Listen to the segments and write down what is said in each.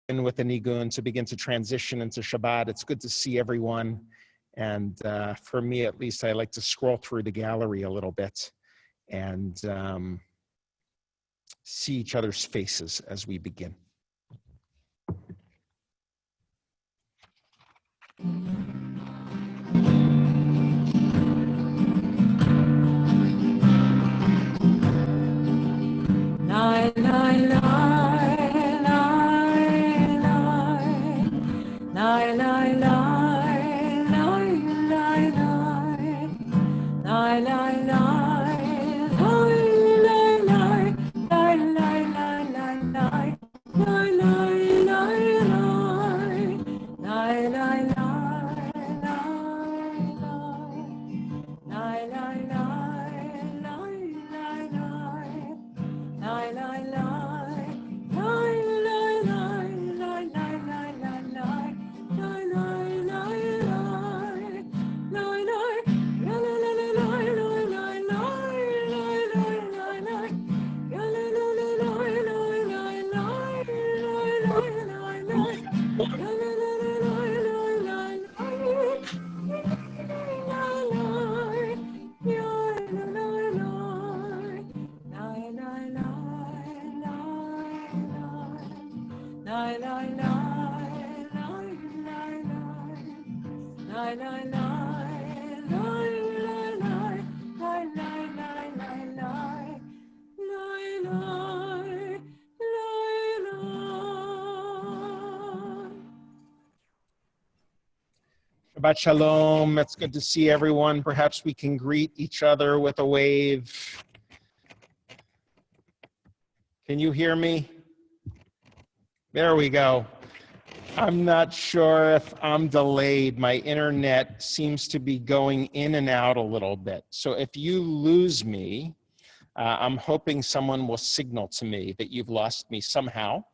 in with the Nigun to begin to transition into Shabbat. It's good to see everyone. And for me, at least, I like to scroll through the gallery a little bit and see each other's faces as we begin. Lie, lie, lie, lie, lie, lie, lie, lie, lie, lie, lie, lie, lie, Shabbat Shalom. It's good to see everyone. Perhaps we can greet each other with a wave. Can you hear me? There we go. I'm not sure if I'm delayed. My internet seems to be going in and out a little bit. So if you lose me, I'm hoping someone will signal to me that you've lost me somehow.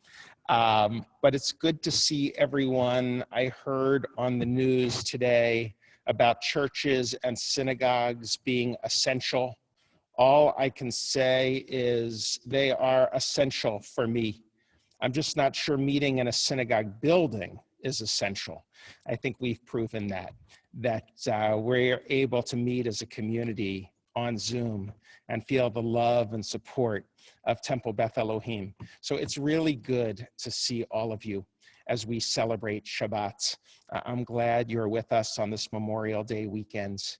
But it's good to see everyone. I heard on the news today about churches and synagogues being essential. All I can say is they are essential for me. I'm just not sure meeting in a synagogue building is essential. I think we've proven that we're able to meet as a community on Zoom and feel the love and support of Temple Beth Elohim. So it's really good to see all of you as we celebrate Shabbat. I'm glad you're with us on this Memorial Day weekend,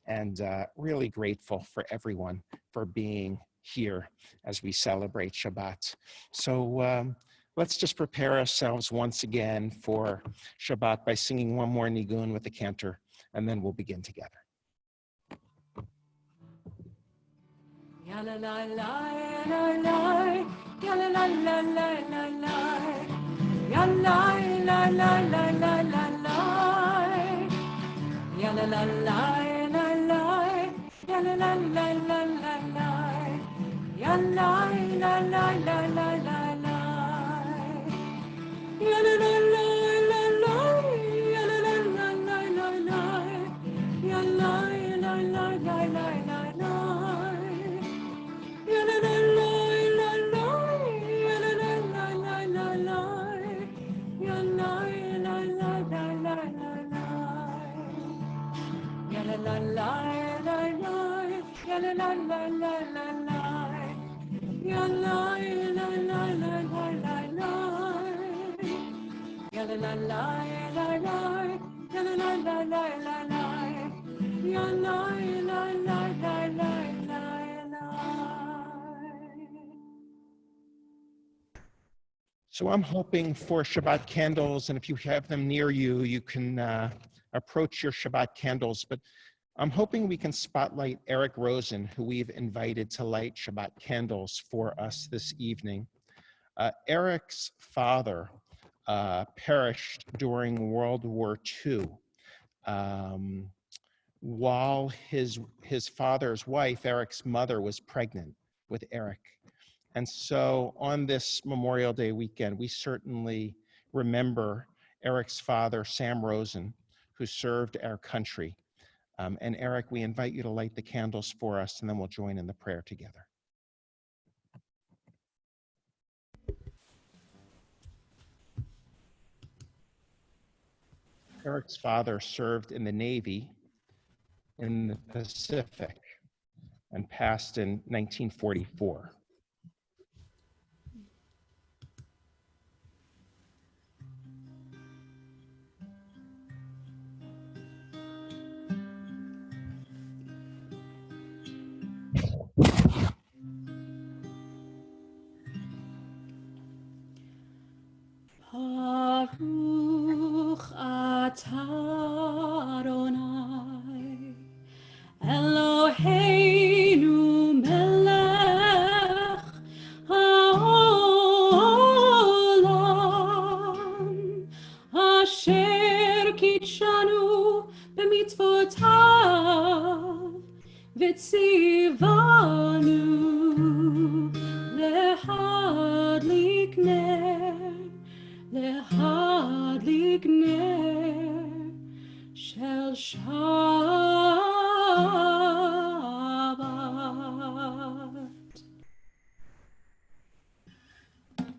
and really grateful for everyone for being here as we celebrate Shabbat. So let's just prepare ourselves once again for Shabbat by singing one more nigun with the cantor, and then we'll begin together. Ya la la la la la, ya la la la la la la, ya la la la la la la la, ya la la la la la, ya la la la la la la, ya la la la la la la la, ya la la la la la, ya la la la la la la, ya la la la la la la. Ya la la la la la, ya la la la la la la, ya la la la la la la la, ya la la la la la, ya la la la la la la, ya la la la la la la la, ya la la la la la, ya la la la la la la, ya la la la la la la. So I'm hoping for Shabbat candles, and if you have them near you, you can approach your Shabbat candles. But I'm hoping we can spotlight Eric Rosen, who we've invited to light Shabbat candles for us this evening. Eric's father perished during World War II while his father's wife, Eric's mother, was pregnant with Eric. And so on this Memorial Day weekend, we certainly remember Eric's father, Sam Rosen, who served our country. And Eric, we invite you to light the candles for us, and then we'll join in the prayer together. Eric's father served in the Navy in the Pacific and passed in 1944. Baruch atah Adonai Eloheinu melech haolam asher kitshanu b'mitzvotav v'tzivanu lehadlik ner shel Shabbat. Thank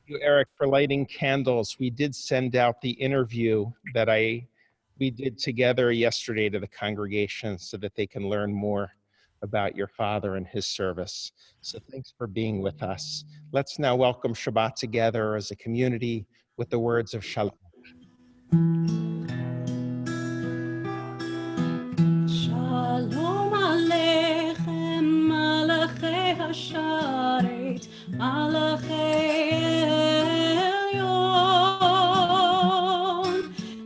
you, Eric, for lighting candles. We did send out the interview that we did together yesterday to the congregation so that they can learn more about your father and his service. So thanks for being with us. Let's now welcome Shabbat together as a community with the words of Shalom. Shalom Aleichem, Malachei Hasharet, Malachei Elyon,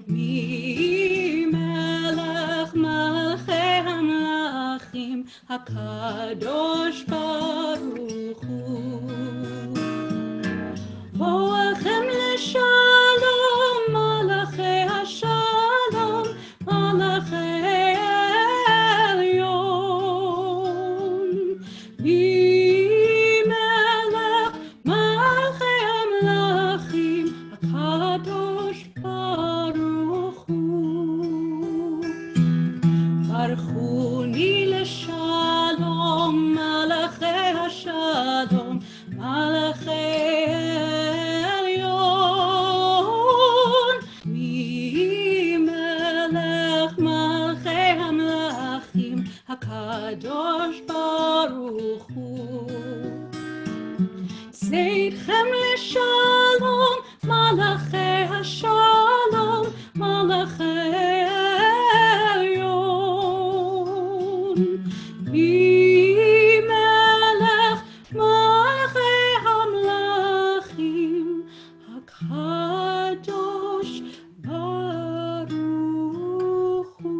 Mi Melech Malachei Hamlachim, HaKadosh Baruch Hu. Boachem leshalom, Malachei Hashalom, Malachei Elyon, Bimelech Malachei Hamlachim, HaKadosh Baruch Hu. Barchuni leshalom, Malachei Hashalom, Malachei Elyon, Mimelech Malchei Hamlachim, HaKadosh Baruch Hu. Seidchem leshalom, Malachei Hashalom, Malachei Elyon, Mimelech Malachei Hamlachim, HaKadosh Baruch Hu.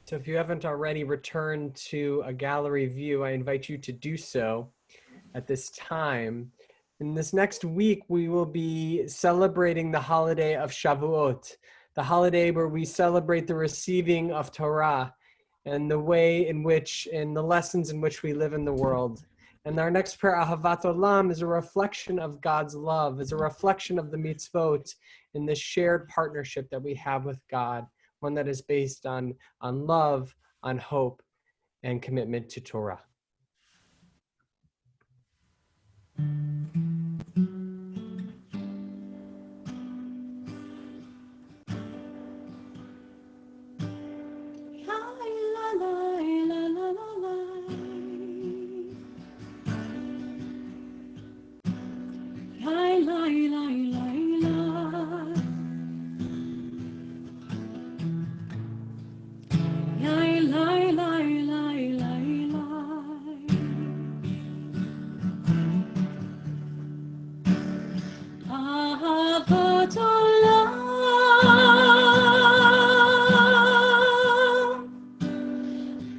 So if you haven't already returned to a gallery view, I invite you to do so at this time. In this next week, we will be celebrating the holiday of Shavuot, the holiday where we celebrate the receiving of Torah and the way in which, and the lessons in which we live in the world. And our next prayer, Ahavat Olam, is a reflection of God's love, is a reflection of the mitzvot in this shared partnership that we have with God, one that is based on love, on hope, and commitment to Torah. Ahavat olam,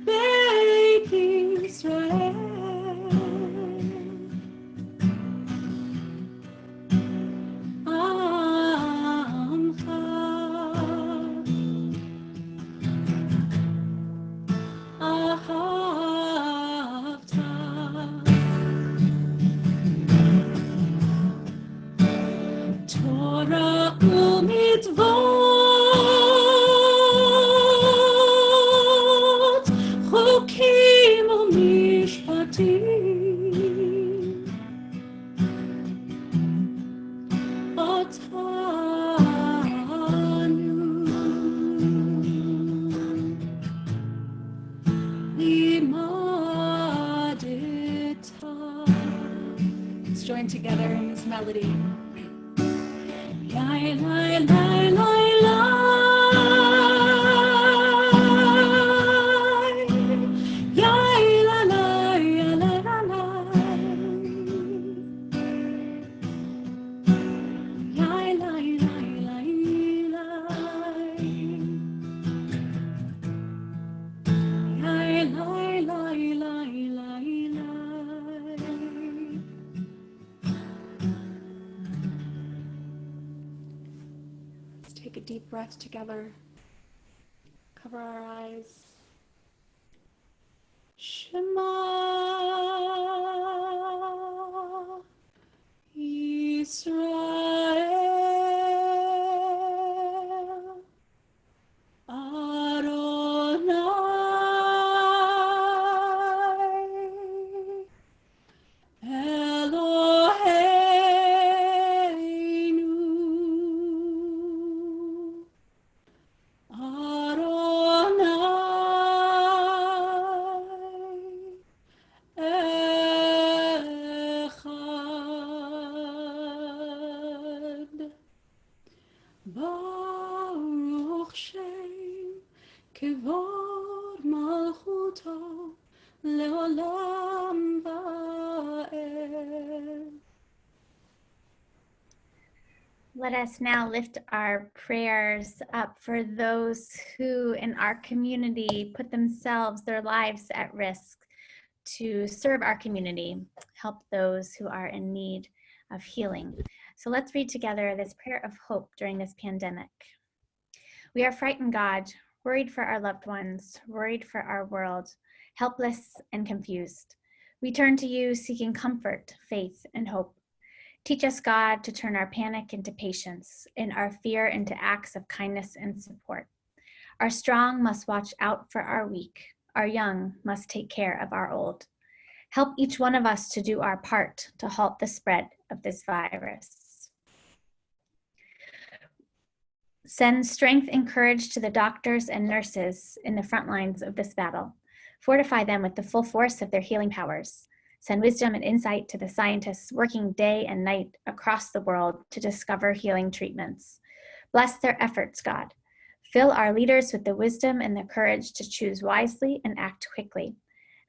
Beit Yisrael, join together in this melody. Lai, lai, lai, lai, lai. Lai, la, lai, la, la, lai. Lai, lai, lai, lai, lai. Lai, lai, lai, lai, lai, lai. Let's take a deep breath together. Cover our eyes. Shema Yisrael Adonai Eloheinu Adonai Echad Baruch Shem Kevod Malchuto Leolam Va'ed. Let us now lift our prayers up for those who in our community put themselves, their lives at risk to serve our community, help those who are in need of healing. So let's read together this prayer of hope during this pandemic. We are frightened, God, worried for our loved ones, worried for our world, helpless and confused. We turn to you seeking comfort, faith, and hope. Teach us, God, to turn our panic into patience and our fear into acts of kindness and support. Our strong must watch out for our weak. Our young must take care of our old. Help each one of us to do our part to halt the spread of this virus. Send strength and courage to the doctors and nurses in the front lines of this battle. Fortify them with the full force of their healing powers. Send wisdom and insight to the scientists working day and night across the world to discover healing treatments. Bless their efforts, God. Fill our leaders with the wisdom and the courage to choose wisely and act quickly.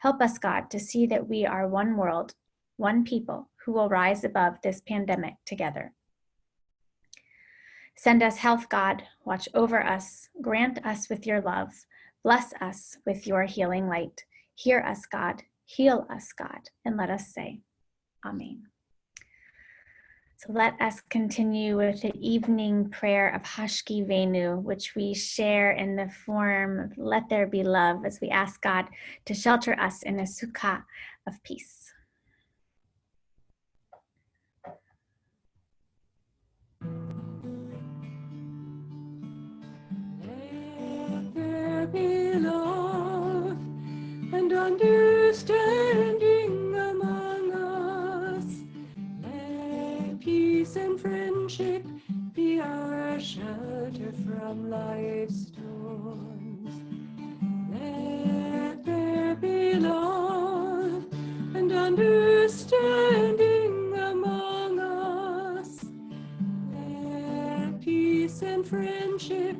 Help us, God, to see that we are one world, one people who will rise above this pandemic together. Send us health, God. Watch over us. Grant us with your love. Bless us with your healing light. Hear us, God. Heal us, God, and let us say, Amen. So let us continue with the evening prayer of Hashki Venu, which we share in the form of Let There Be Love, as we ask God to shelter us in a sukkah of peace. Let there be love and understanding among us. Let peace and friendship be our shelter from life's storms. Let there be love and understanding among us. Let peace and friendship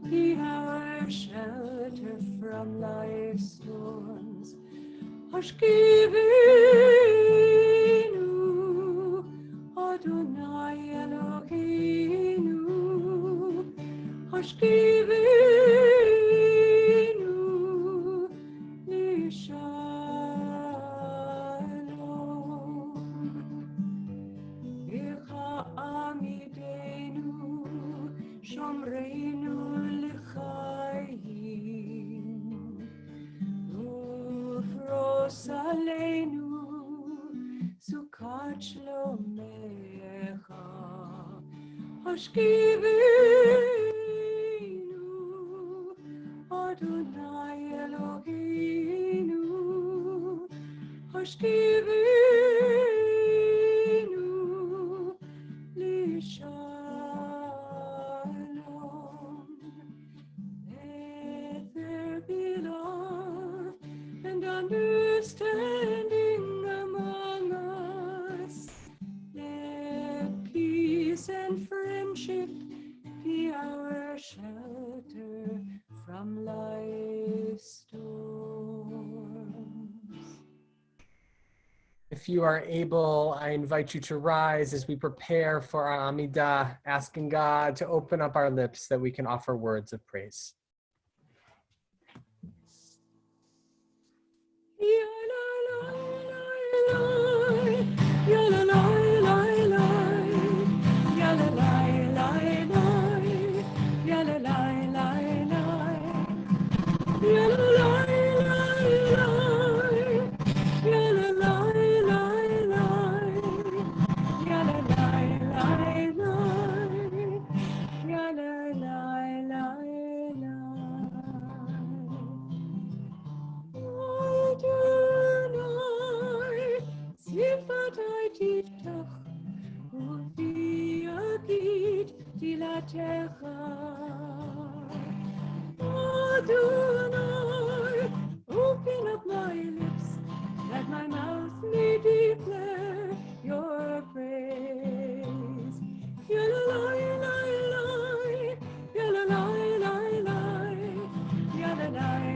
be our shelter from life's storms. Hashkivenu, Adonai Eloheinu. Hashkivenu, Lishalom. Bircha Amidenu, Shomreinu L'chaim. Ufros Aleinu, Sukkot Shlomecha. Hashkivenu, Adonai Eloheinu. Hashkivenu, Lishalom. Let there be love and understanding among us. if you are able, I invite you to rise as we prepare for our Amidah, asking God to open up our lips that we can offer words of praise. Adonai, open up my lips, that my mouth may declare your praise. Yalalai, yalalai, yalalai, yalalai,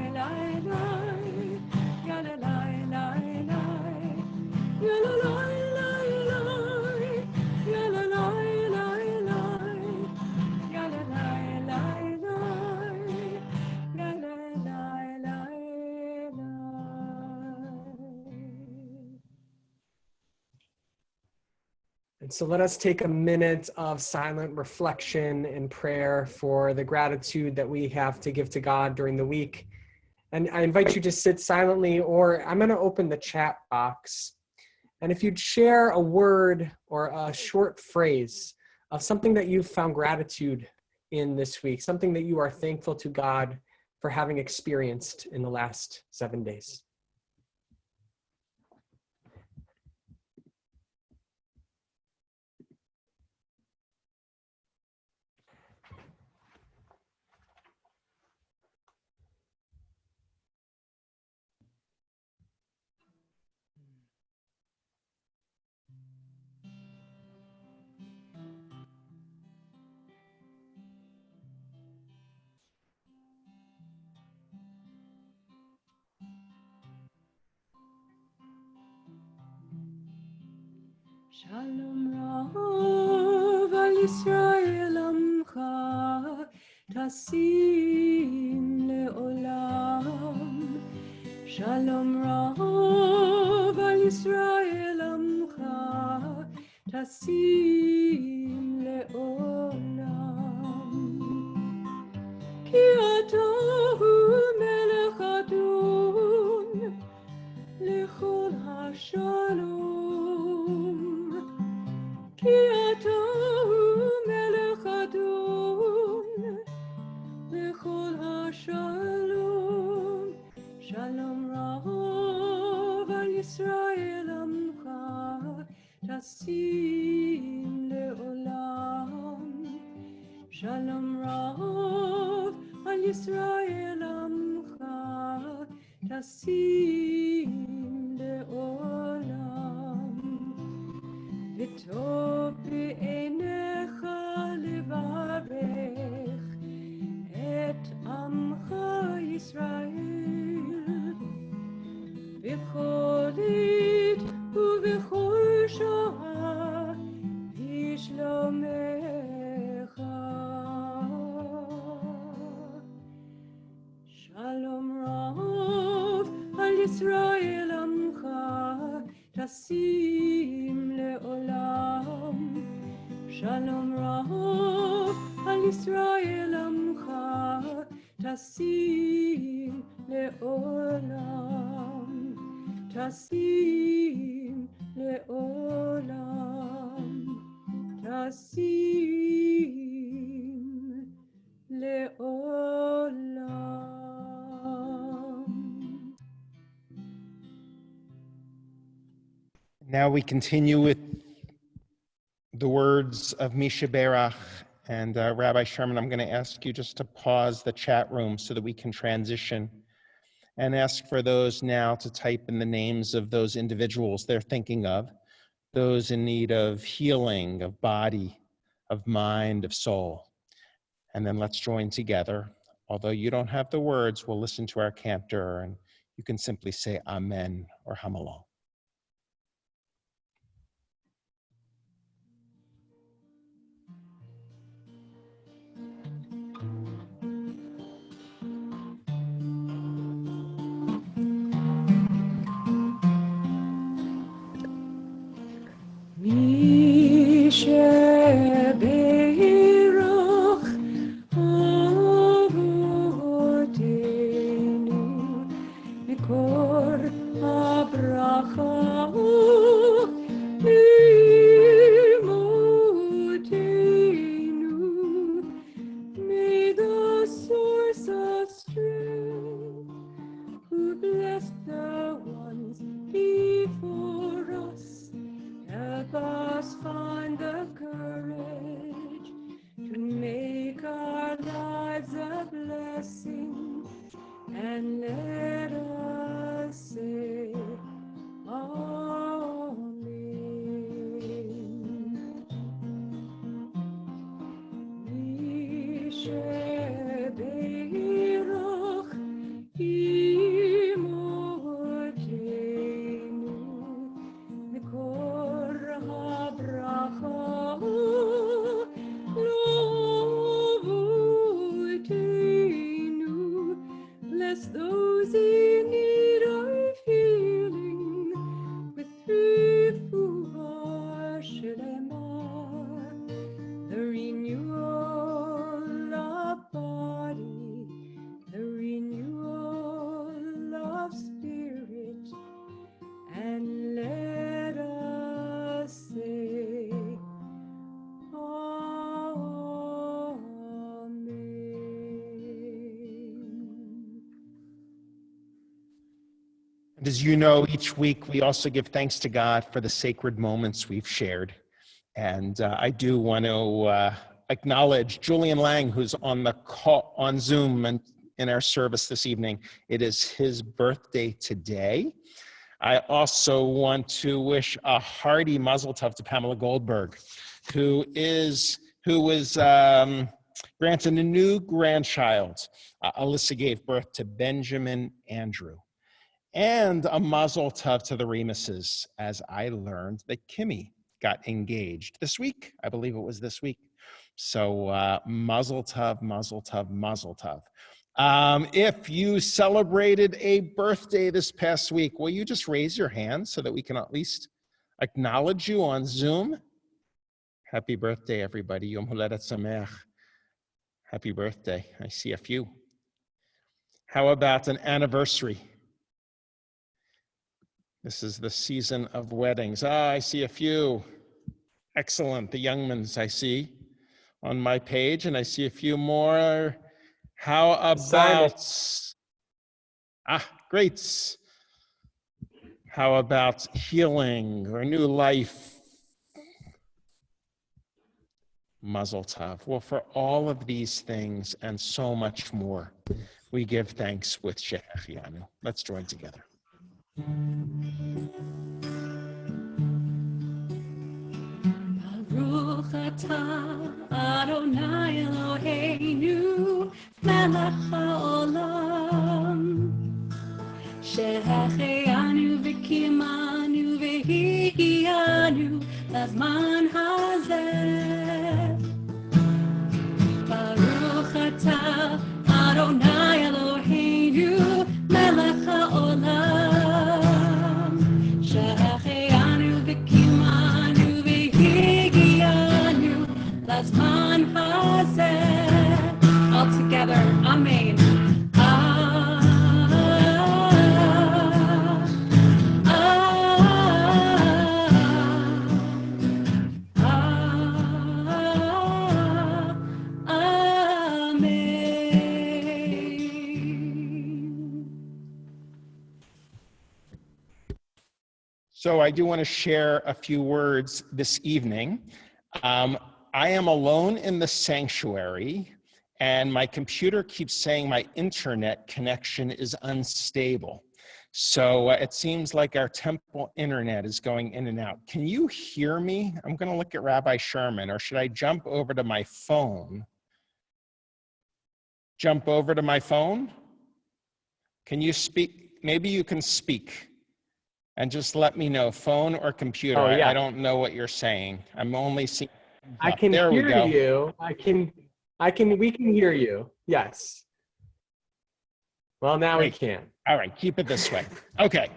And so let us take a minute of silent reflection and prayer for the gratitude that we have to give to God during the week. And I invite you to sit silently, or I'm going to open the chat box. And if you'd share a word or a short phrase of something that you've found gratitude in this week, something that you are thankful to God for having experienced in the last 7 days. Shalom Rav al Yisrael Amcha Tasim Leolam. Shalom Rav al Yisrael Amcha Tasim Leolam. Ki Atahu Melech Adon Lechol HaShalom. Ki Atahu Melech Adon Lechol HaShalom. Shalom Rav al Yisrael Amcha Tasim Leolam. Shalom Rav al Yisrael Amcha Tasim Leolam. V'tov b'einecha levarech et Amcha Yisrael b'chol עת ובכל שעה בשלומך. Shalom Rav al Yisrael Amcha Tasim Leolam. Shalom Rav al Yisrael Amcha Tasim Leolam. Tasim Leolam. Tasim Leolam. Now we continue with the words of Misha Berach. And Rabbi Sherman, I'm going to ask you just to pause the chat room so that we can transition, and ask for those now to type in the names of those individuals they're thinking of, those in need of healing, of body, of mind, of soul. And then let's join together. Although you don't have the words, we'll listen to our cantor, and you can simply say Amen or hum along. מי שברך אבותינו מקור הברכה לאמותינו. May the source of strength who blessed the ones before us help us find the courage to make our lives a blessing, and let us say Amen. מי שברך אמותינו מקור הברכה לאבותינו. Bless those in need of healing with refuah shlema, the renewal of body, the renewal of spirit, and let us say Amen. And as you know, each week we also give thanks to God for the sacred moments we've shared. And I do want to acknowledge Julian Lang, who's on the call on Zoom and in our service this evening. It is his birthday today. I also want to wish a hearty mazel tov to Pamela Goldberg, who was granted a new grandchild. Alyssa gave birth to Benjamin Andrew. And a mazel tov to the Remuses, as I learned that Kimmy got engaged this week. I believe it was this week. So mazel tov, mazel tov, mazel tov. If you celebrated a birthday this past week, will you just raise your hand so that we can at least acknowledge you on Zoom? Happy birthday, everybody. Yom Holedet Sameach. Happy birthday. I see a few. How about an anniversary? This is the season of weddings. I see a few. Excellent. The Youngmans I see on my page, and I see a few more. How about, great. How about healing or new life? Mazel tov. Well, for all of these things and so much more, we give thanks with Shehechianu. Let's join together. Baruch atah Adonai Eloheinu melech haolam shehechianu v'kimanu v'higianu lazman hazeh. Baruch atah Adonai Eloheinu melech haolam shehechianu v'kimanu v'higianu lazman hazeh. All together, Amen. So I do want to share a few words this evening. I am alone in the sanctuary, and my computer keeps saying my internet connection is unstable. So it seems like our temple internet is going in and out. Can you hear me? I'm going to look at Rabbi Sherman, or should I jump over to my phone? Jump over to my phone? Can you speak? Maybe you can speak. And just let me know, phone or computer. Oh, yeah. I don't know what you're saying. I'm only seeing. I can there hear we go. you. We can hear you. Yes. Well, now Great. we can. All right, keep it this way. Okay.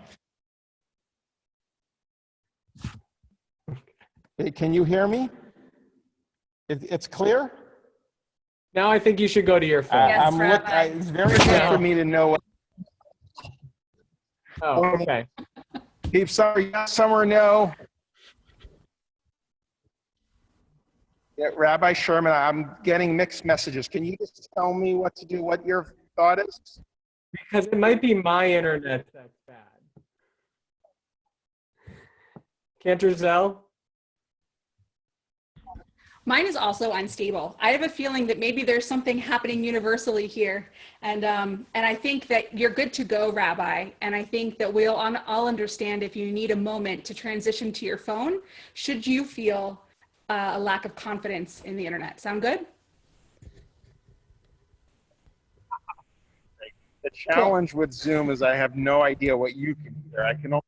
Can you hear me? It's clear? Now I think you should go to your phone. Yes, Rabbi. It's very good for me to know what. Oh, okay. Keep some yes, some or no. Yeah, Rabbi Sherman, I'm getting mixed messages. Can you just tell me what to do, what your thought is? Because it might be my internet that's bad. Cantor Zell? Mine is also unstable. I have a feeling that maybe there's something happening universally here. And I think that you're good to go, Rabbi. And I think that we'll all understand if you need a moment to transition to your phone, should you feel a lack of confidence in the internet. Sound good? The challenge with Zoom is I have no idea what you can hear. I can only.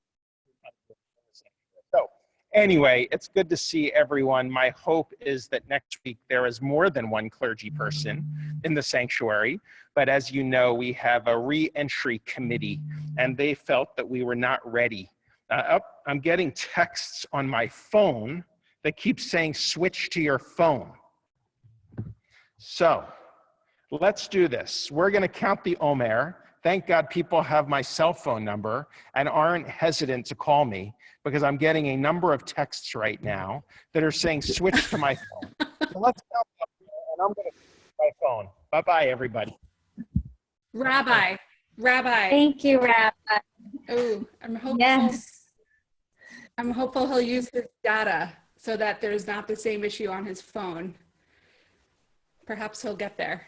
So anyway, it's good to see everyone. My hope is that next week there is more than one clergy person in the sanctuary. But as you know, we have a re-entry committee and they felt that we were not ready. I'm getting texts on my phone that keep saying switch to your phone. So let's do this. We're going to count the Omer. Thank God people have my cell phone number and aren't hesitant to call me because I'm getting a number of texts right now that are saying switch to my phone. So let's count them and I'm going to my phone. Bye-bye, everybody. Rabbi. Thank you, Rabbi. Oh, I'm hopeful. Yes. I'm hopeful he'll use his data so that there's not the same issue on his phone. Perhaps he'll get there.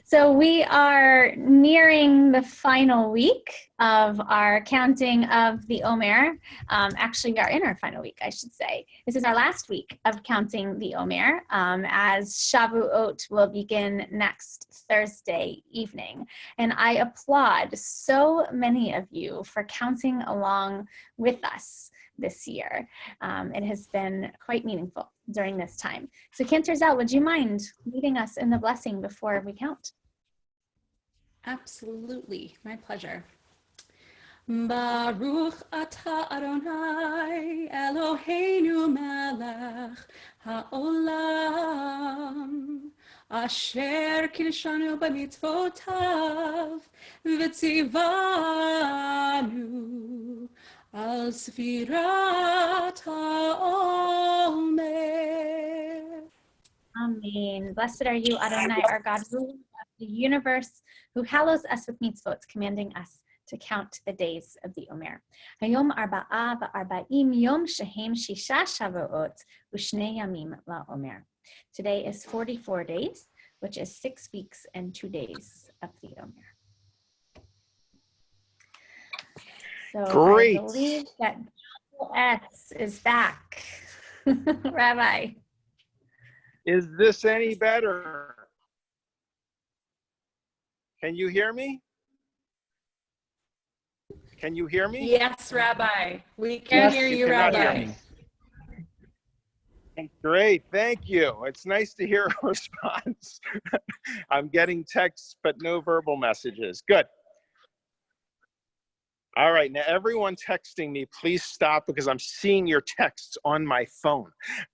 So we are nearing the final week of our counting of the Omer. Actually, we are in our final week, I should say. This is our last week of counting the Omer, as Shavuot will begin next Thursday evening. And I applaud so many of you for counting along with us this year. It has been quite meaningful during this time. So Cantor Zell, would you mind leading us in the blessing before we count? Absolutely, my pleasure. Baruch atah Adonai Eloheinu melech haolam asher kiddushanu b'mitzvotav v'tzivanu al sfirat ha'omer. Amen. Blessed are you, Adonai, our God, ruler of the universe, who hallows us with mitzvot, commanding us to count the days of the Omer. Hayom arba'a va'arba'im yom shehem shisha shavuot u'shnei yamim la'omer. Today is 44 days, which is 6 weeks and 2 days of the Omer. So Great. I believe that S is back. Rabbi. Is this any better? Can you hear me? Can you hear me? Yes, Rabbi. We can Yes, hear you you, cannot hear Rabbi. me. Great, thank you. It's nice to hear a response. I'm getting texts, but no verbal messages. Good. All right, now everyone texting me, please stop because I'm seeing your texts on my phone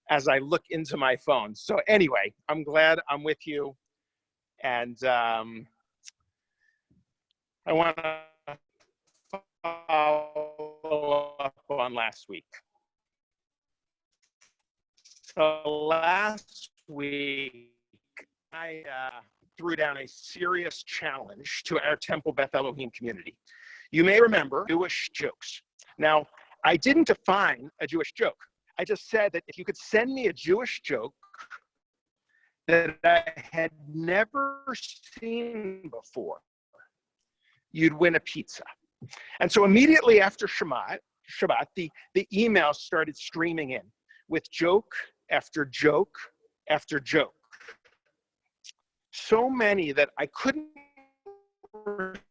as I look into my phone. So anyway, I'm glad I'm with you. And I want to follow up on last week. So last week, I threw down a serious challenge to our Temple Beth Elohim community. You may remember Jewish jokes. Now, I didn't define a Jewish joke. I just said that if you could send me a Jewish joke that I had never seen before, you'd win a pizza. And so immediately after Shabbat, the emails started streaming in with joke after joke after joke. So many that I couldn't respond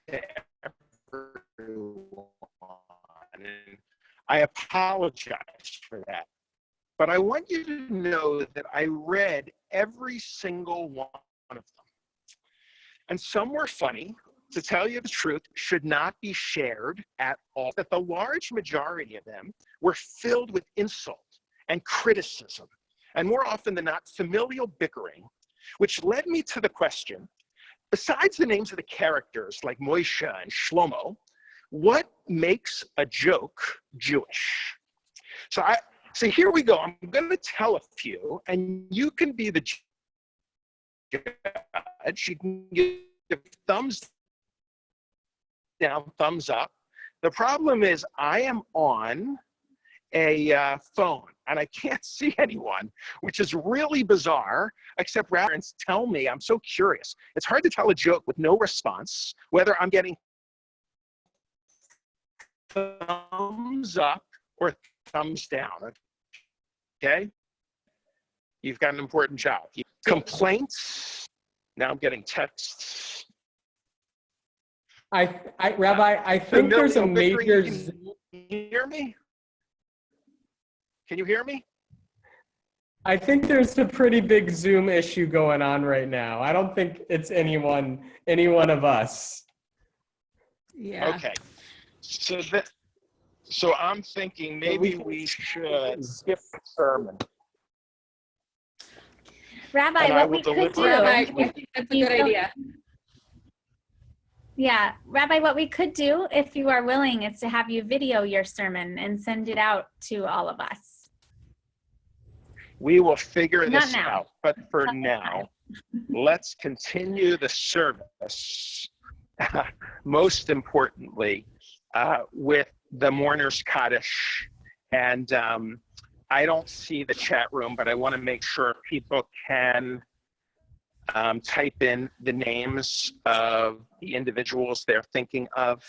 to everyone. And I apologize for that. But I want you to know that I read every single one of them. and some were funny. To tell you the truth, should not be shared at all. That the large majority of them were filled with insult and criticism, and more often than not, familial bickering, which led me to the question, besides the names of the characters like Moshe and Shlomo, what makes a joke Jewish? So here we go. I'm going to tell a few, and you can be the judge. You can give thumbs down, thumbs up. The problem is I am on a phone and I can't see anyone, which is really bizarre, except rather tell me. I'm so curious. It's hard to tell a joke with no response, whether I'm getting thumbs up or thumbs down. Okay? You've got an important job. Complaints. Now I'm getting texts. Rabbi, I think there's a major. Can you hear me? Can you hear me? I think there's a pretty big Zoom issue going on right now. I don't think it's any one of us. Yeah. Okay. So I'm thinking maybe we should skip the sermon. Rabbi, what we could do. Rabbi, I think that's a good idea. Yeah, Rabbi, what we could do, if you are willing, is to have you video your sermon and send it out to all of us. We will figure Not this now. out, but for now, let's continue the service, most importantly, with the Mourner's Kaddish. And I don't see the chat room, but I want to make sure people can type in the names of the individuals they're thinking of.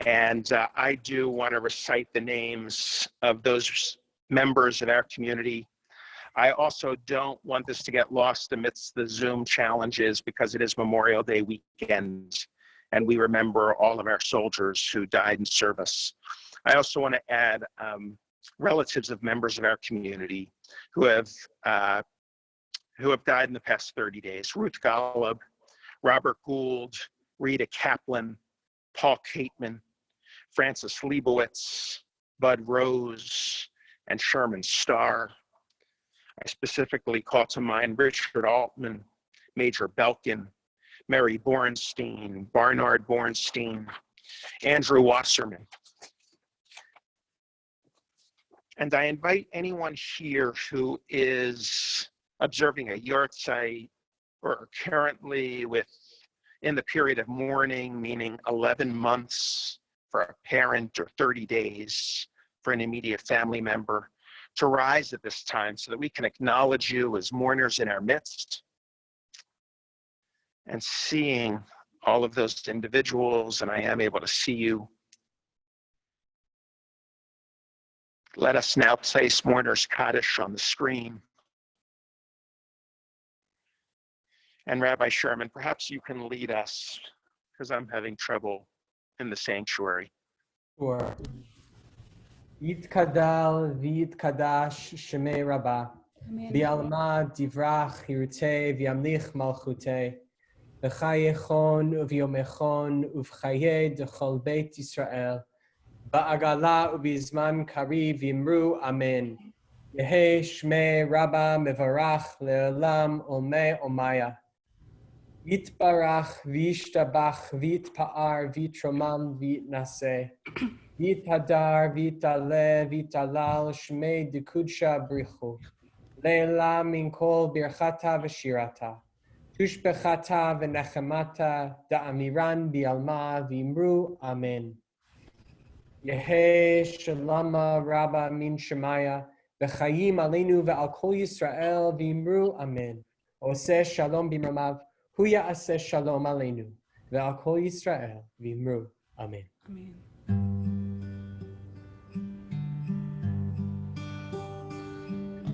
And I do want to recite the names of those members of our community. I also don't want this to get lost amidst the Zoom challenges because it is Memorial Day weekend and we remember all of our soldiers who died in service. I also want to add relatives of members of our community who have died in the past 30 days. Ruth Golub, Robert Gould, Rita Kaplan, Paul Cateman, Francis Leibowitz, Bud Rose, and Sherman Starr. I specifically call to mind Richard Altman, Major Belkin, Mary Bornstein, Barnard Bornstein, Andrew Wasserman. And I invite anyone here who is observing a yahrzeit or currently in the period of mourning, meaning 11 months for a parent or 30 days for an immediate family member, to rise at this time so that we can acknowledge you as mourners in our midst. And seeing all of those individuals, and I am able to see you, let us now place Mourner's Kaddish on the screen. And Rabbi Sherman, perhaps you can lead us, because I'm having trouble in the sanctuary. Sure. Yitkadal v'yitkadash shemei Rabbah, v'alma divrach hirutei v'yamlich malchutei, v'chayechon uv'yomechon uv'chaye dechol beit Yisrael, ba'agala u'bizman kari v'imru amen. Yehe shmei Rabbah mevarach le'olam olmei omaya. Yitbarach v'yishtabach v'yitpa'ar v'yitromam v'yitnaseh. V'yitadar v'yitale v'yitalal shmei dekudsha brichu. Le'ela min kol birchata v'shirata. Tushbechata v'nechemata da'amiran bi'alma v'imru amen. Yehe shalama Rabbah min shemaya v'chayim aleinu ve'al kol Yisrael v'imru amen. Oseh shalom b'mramav hu ya'aseh shalom aleinu ve'al kol Yisrael v'imru amen. Amen.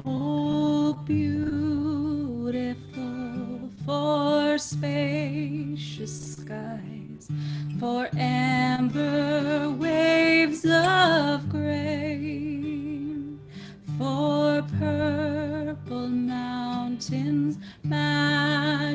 Oh, beautiful for spacious skies, for amber waves of grain, for purple mountains, majesty,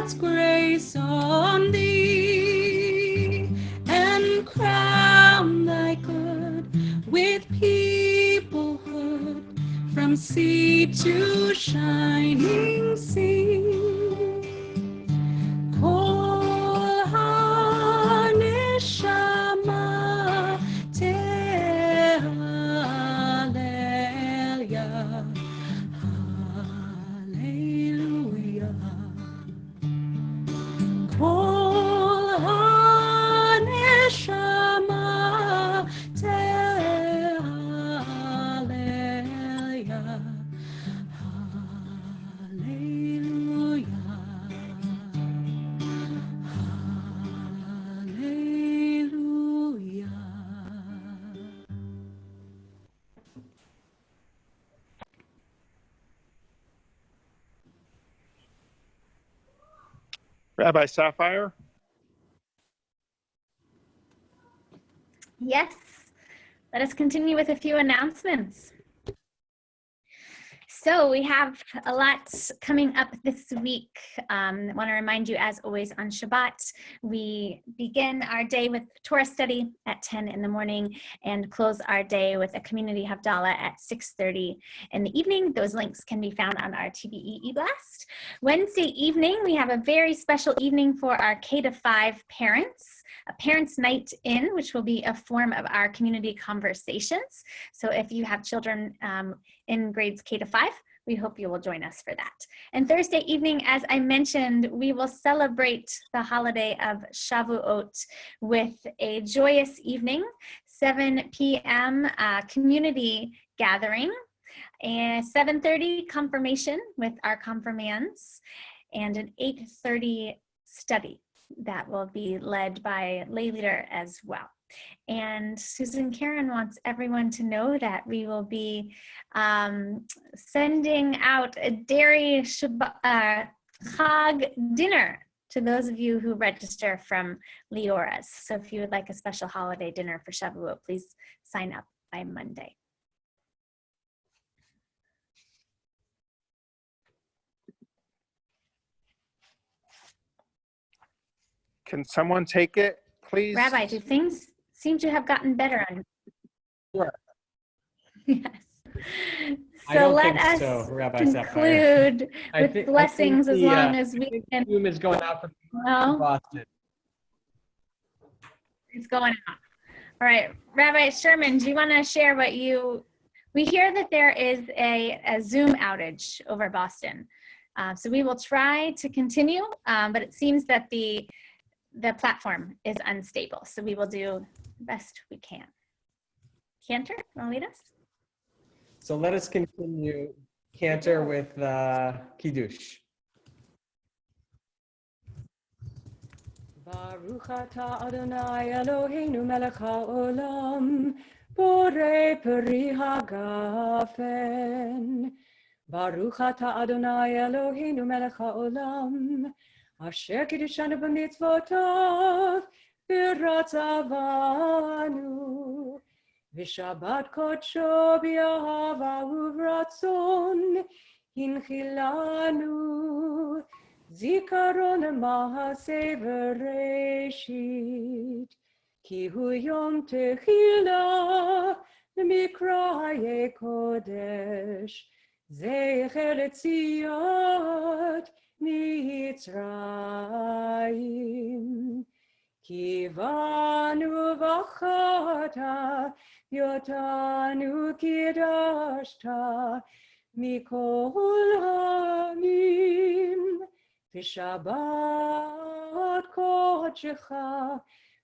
God's grace on thee, and crown thy good with peoplehood from sea to shining sea. Kol ha-neshama tehalel Yah. Hallelujah. Kol ha-neshama tehalel Yah. Hallelujah. Hallelujah. Rabbi Sapphire? Yes, let us continue with a few announcements. So we have a lot coming up this week. I want to remind you, as always, on Shabbat, we begin our day with Torah study at 10 in the morning and close our day with a community Havdalah at 6:30 in the evening. Those links can be found on our TBE e-blast. Wednesday evening, we have a very special evening for our K-5 parents, a parents' night in, which will be a form of our community conversations. So if you have children in grades K-5, we hope you will join us for that. And Thursday evening, as I mentioned, we will celebrate the holiday of Shavuot with a joyous evening, 7 p.m. Community gathering, and 7:30 confirmation with our confirmands, and an 8:30 study that will be led by lay leader as well. And Susan Karen wants everyone to know that we will be sending out a dairy Chag dinner to those of you who register from Leora's. So if you would like a special holiday dinner for Shavuot, please sign up by Monday. Can someone take it, please? Rabbi, do things seem to have gotten better on? Sure. Yes. I So don't let think us so, Rabbi Sapphire. conclude with blessings as long as we can. Zoom is going out from Well, Boston. it's going out. All right, Rabbi Sherman, do you want to share what we hear that there is a Zoom outage over Boston. So we will try to continue, but it seems that the platform is unstable. So we will do the best we can. Cantor, want to lead us? So let us continue, Cantor, with Kiddush. Baruch atah Adonai Eloheinu melech haolam, borei peri hagafen. Baruch atah Adonai Eloheinu melech haolam, asher kiddushanu b'mitzvotav, v'ratzavanu. V'shabbat kodsho b'yahava uvratzon, hinchilanu. Zikaron mahaseh v'reshit, ki hu yom techila l'mikraye kodesh, zecher letziat mitzrayim. Ki vanu v'chata yotanu kidashta mikol hamim. V'shabbat kodshecha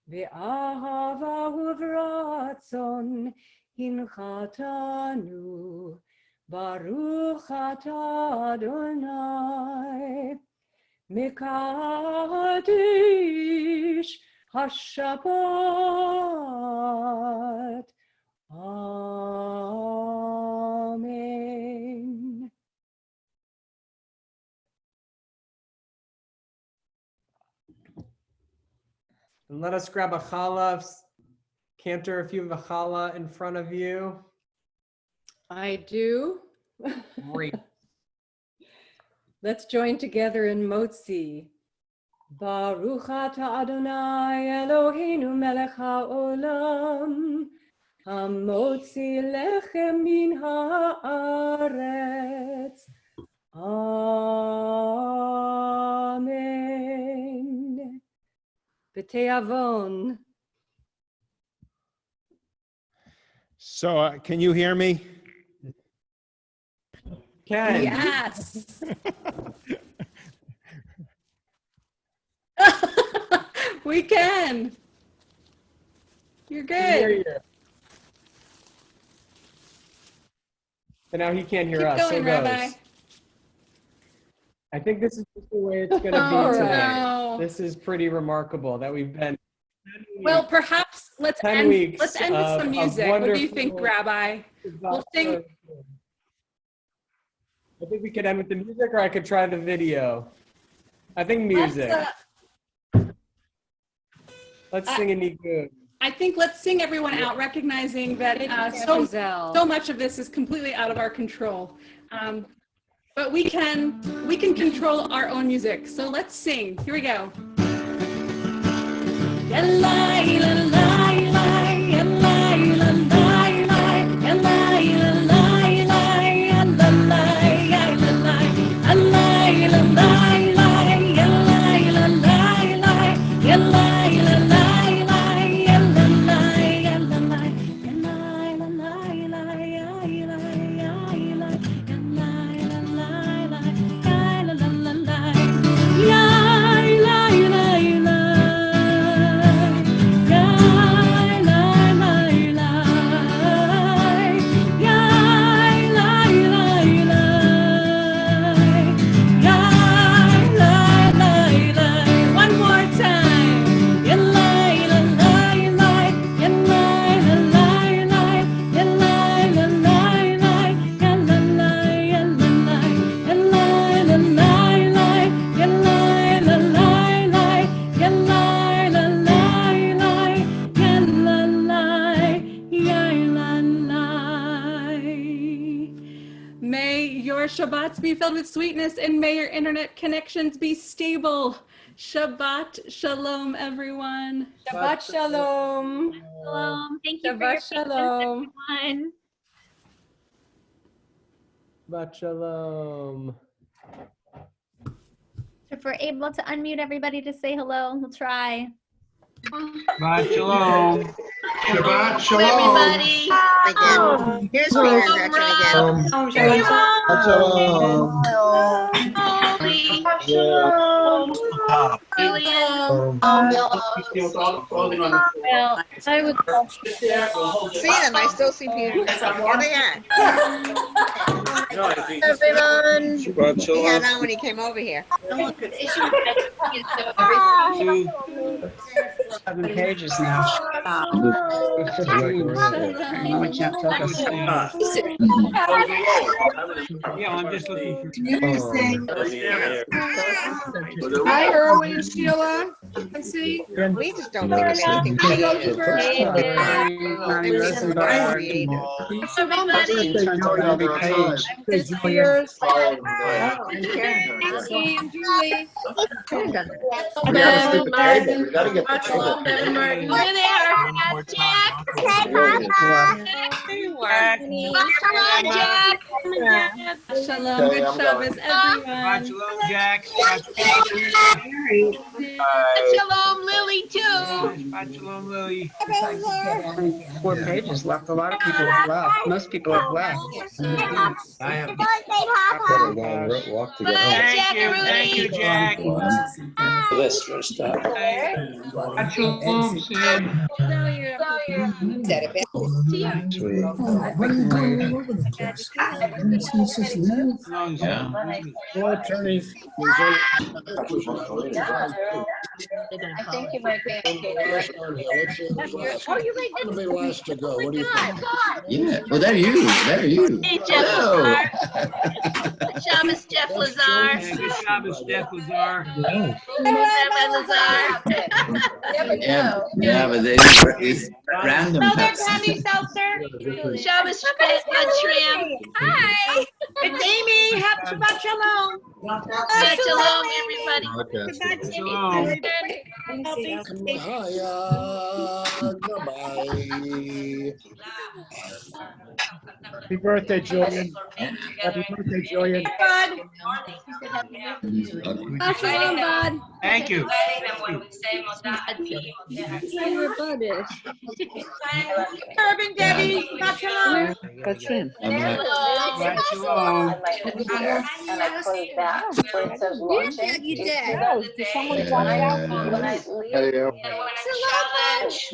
v'ahava uvratzon hinchatanu. Baruch atah Adonai Mekadesh HaShabbat. Amen. And let us grab a challah. Cantor, if you have a challah in front of you. I do. Great. Let's join together in Motzi. Baruch atah Adonai Eloheinu melech haolam, hamotzi lechem min haaretz. Amen. B'te'avon. So, can you hear me? Ken. Yes. We can. You're Hear good. you. But now he can't hear Keep us. going, So Rabbi. goes. I think this is just the way it's going to Oh, be today. no. This is pretty remarkable that we've been. Well, perhaps let's 10 end. weeks Let's end with of some music. What do you wonderful- think, Rabbi? We'll sing. I think we could end with the music, or I could try the video. I think Let's, music. Let's sing a nigun. I think let's sing everyone out, recognizing that so much of this is completely out of our control. But we can control our own music. So let's sing. Here we go. One more time. May your Shabbats be filled with sweetness, and may your internet connections be stable. Shabbat Shalom, everyone. Shabbat Shalom. Shalom. Thank you for your Shabbat Shalom. everyone. Shabbat shalom. If we're able to unmute everybody to say hello, we'll try. Shabbat shalom. Shabbat shalom. Everybody. Again. Here's my introduction again. Shabbat Shalom. Julian. Well, I would See them. I still see people. There they are. Everyone. Shabbat He had shalom. on when he came over here. 7 pages now. Which took us Yeah, I'm just looking for. Hi, Erwin and Sheila. I see. We just don't think it's anything creative. every page. Cheers. Julie. We gotta get the table. You're there. Shalom, Okay, good I'm Shabbos, Shabbat everyone. shalom, Jack. Shabbat Shalom, Lily, too. Shabbat shalom, Lily. 4 pages left. A lot of people have left. Most people have left. I am. Better go and walk to get home. Thank you, Jack. This first up. Shabbat shalom, Sam. Yeah. I think you might be okay. Oh, you're right. Be last to go. What do you think? Yeah. Well, there you. There you. Hey, Jeff Hello. Lazar. Shabbos, Jeff Lazar. Good Shabbos, Jeff Lazar. Rabbi Lazar. Yeah, but these random Southern cuts. Penny Seltzer. Shabbos Shrimp. Hi. It's Amy. Shabbat shalom. Shabbat shalom, everybody. Okay. Shalom. Goodbye. Happy birthday, Julian. Happy birthday, Julian. Bud. Shabbat shalom, bud. Thank you. Where bud is. Urban Debbie. Shabbat shalom. That's him. Shabbat shalom. Yeah, you did. Oh, did somebody watch out?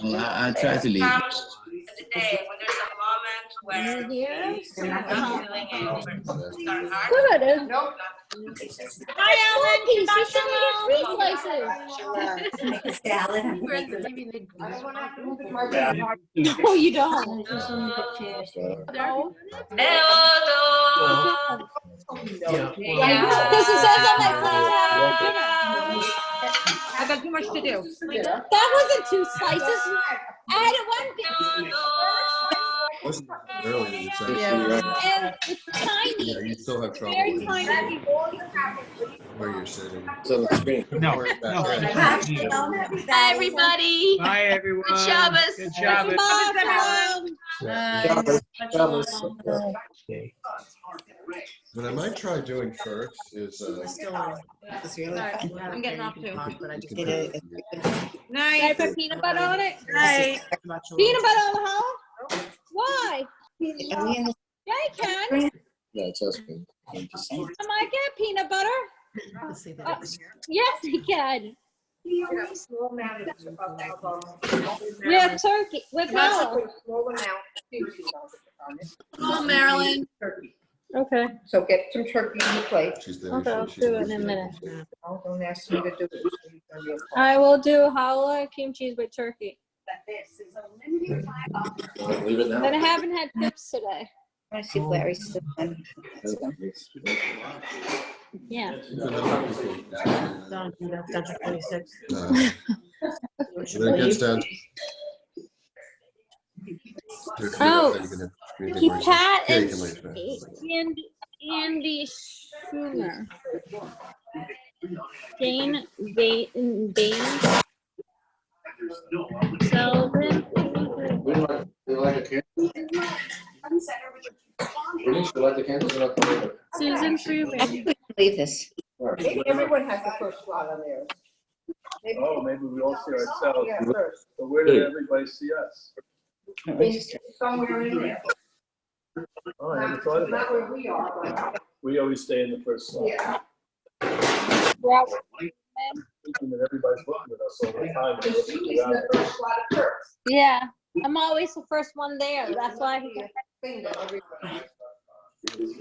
I try to leave. Good. Hi, Ellen. Shabbat shalom. No, you don't. Because it says on my plate. I got too much to do. That wasn't 2 slices. I had it 1 piece. Earlier, you said. And it's tiny. Yeah, you still have trouble Very with tiny. where you're sitting. No. No. Hi, everybody. Bye, everyone. Good Shabbos. Good Shabbos. What I might try doing first is I'm getting off too. Can I put peanut butter on it? Night. Peanut butter on the hollow? Why? Yeah, I can. Yeah, it's us. Man. Am I get peanut butter? Yes, I can. Yeah, turkey with hollow. Hello, Marilyn. Okay. So get some turkey on the plate. Okay, I'll do it in a minute. Don't ask me to do it. I will do challah cream cheese with turkey. Leave it now. But I haven't had chips today. I see Larry's still on. Yeah. When it gets down. Oh, Pat Yeah, you and can leave that. Andy Schumer. Dane Bain. Sullivan. Susan Freeman. Leave this. Everyone has the first slot on there. Oh, maybe we all see ourselves. Yeah, first. So where did everybody see us? Somewhere in there. Oh, I never thought about Not that. where we are, but We always stay in the first slot. yeah. Thinking that everybody's looking at us all the time. She's the first slot at first. Yeah, I'm always the first one there. That's why. Thing that everybody. And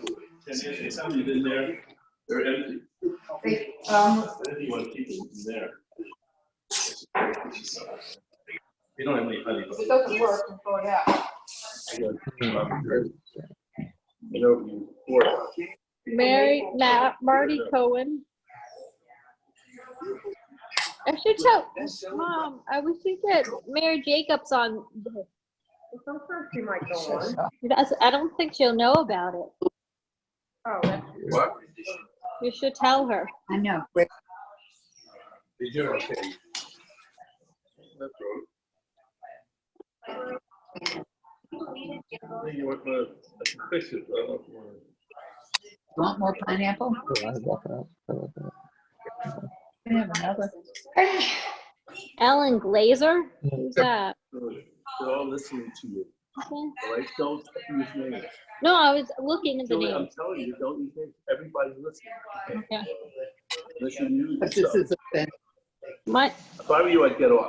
it's empty in there. They're empty. Anyone keeps them in there. You don't have any honey. If it doesn't work, then throw it out. You know, Marty Cohen. I should tell Mom. I wish you get Mary Jacobs on. Sometimes she might go on. I don't think she'll know about it. Oh, that's what? You should tell her. I know. Did you okay? That's right. You want to fix it, though. Want more pineapple? We have another. Ellen Glazer? Who's that? They're all listening to you. Okay. All right, don't use names. No, I was looking at the Julie, I'm name. telling you, don't use names. Everybody's listening. Okay. Listen, you. But this is a thing. My If I were you, I'd get off.